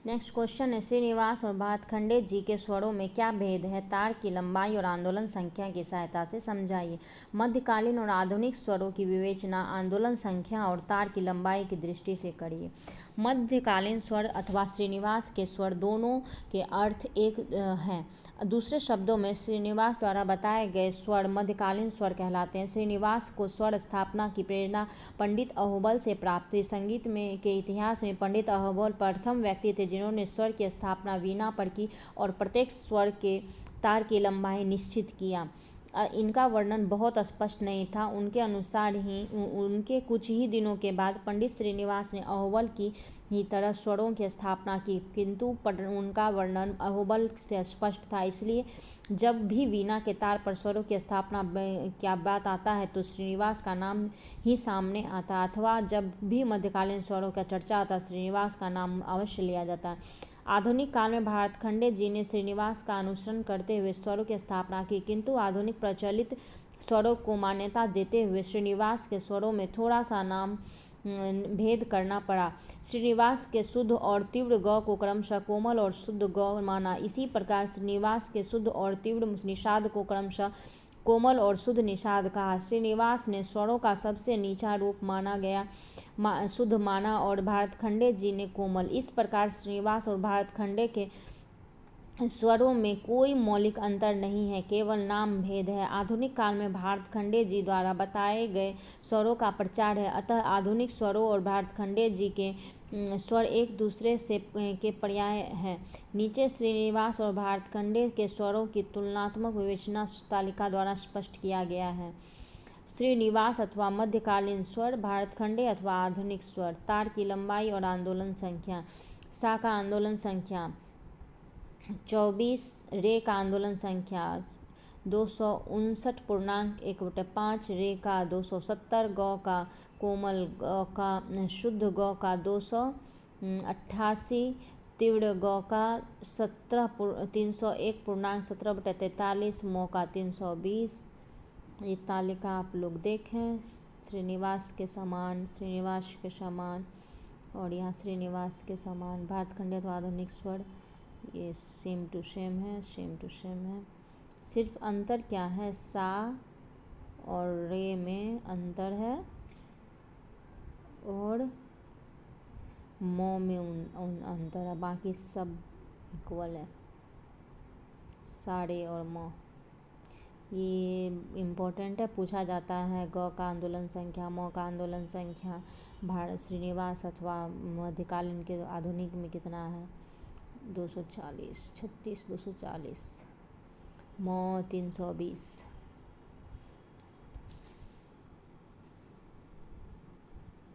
Next question है, श्रीनिवास और भातखंडे जी के स्वरों में क्या भेद है? तार की लंबाई और आंदोलन संख्या की सहायता से समझाइए। मध्यकालीन और आधुनिक स्वरों की विवेचना आंदोलन संख्या और तार की लंबाई की दृष्टि से करिए। मध्यकालीन स्वर अथवा श्रीनिवास के स्वर दोनों के अर्थ एक हैं। दूसरे शब्दों में श्रीनिवास द्वारा बताए गए स्वर मध्यकालीन स्वर कहलाते हैं। श्रीनिवास को स्वर स्थापना की प्रेरणा पंडित अहोबल से प्राप्त हुई। संगीत में के इतिहास में पंडित अहोबल प्रथम व्यक्ति थे जिन्होंने स्वर की स्थापना वीणा पर की और प्रत्येक स्वर के तार की लंबाई निश्चित किया। इनका वर्णन बहुत स्पष्ट नहीं था। उनके अनुसार ही उनके कुछ ही दिनों के बाद पंडित श्रीनिवास ने अहोबल की ही तरह स्वरों की स्थापना की, किंतु उनका वर्णन अहोबल से स्पष्ट था। इसलिए जब भी वीणा के तार पर स्वरों की स्थापना क्या बात आता है तो श्रीनिवास का नाम ही सामने आता, अथवा जब भी मध्यकालीन स्वरों का चर्चा आता श्रीनिवास का नाम अवश्य लिया जाता है। आधुनिक काल में भातखंडे जी ने श्रीनिवास का अनुसरण करते हुए स्वरों की स्थापना की, किंतु आधुनिक प्रचलित स्वरों को मान्यता देते हुए श्रीनिवास के स्वरों में थोड़ा सा नाम भेद करना पड़ा। श्रीनिवास के शुद्ध और तीव्र ग को क्रमशः कोमल और शुद्ध ग माना। इसी प्रकार श्रीनिवास के शुद्ध और तीव्र निषाद को क्रमशः कोमल और शुद्ध निषाद कहा। श्रीनिवास ने स्वरों का सबसे नीचा रूप माना गया शुद्ध माना और भातखंडे जी ने कोमल। इस प्रकार श्रीनिवास और भातखंडे के स्वरों में कोई मौलिक अंतर नहीं है, केवल नाम भेद है। आधुनिक काल में भातखंडे जी द्वारा बताए गए स्वरों का प्रचार है, अतः आधुनिक स्वरों और भातखंडे जी के स्वर एक दूसरे से के पर्याय हैं। नीचे श्रीनिवास और भातखंडे के स्वरों की तुलनात्मक विवेचना तालिका द्वारा स्पष्ट किया गया है। श्रीनिवास अथवा मध्यकालीन स्वर, भातखंडे अथवा आधुनिक स्वर। तार की लंबाई और आंदोलन संख्या। सा का आंदोलन संख्या 24, रे का आंदोलन संख्या 259.1/5, रे का 270, ग का कोमल, ग का शुद्ध, ग का 288, तीव्र ग का 301.17/43, मो का 320। ये तालिका आप लोग देखें, श्रीनिवास के समान, श्रीनिवास के समान और यहाँ श्रीनिवास के समान। भातखंडे तो आधुनिक स्वर ये सेम टू सेम है, सेम टू सेम है। सिर्फ अंतर क्या है, सा और रे में अंतर है और मो में उन अंतर है, बाकी सब इक्वल है, सा रे और मो। ये इम्पोर्टेंट है, पूछा जाता है। ग का आंदोलन संख्या, मो का आंदोलन संख्या भारत श्रीनिवास अथवा मध्यकालीन के आधुनिक में कितना है? 240, 36, 240, मो 320।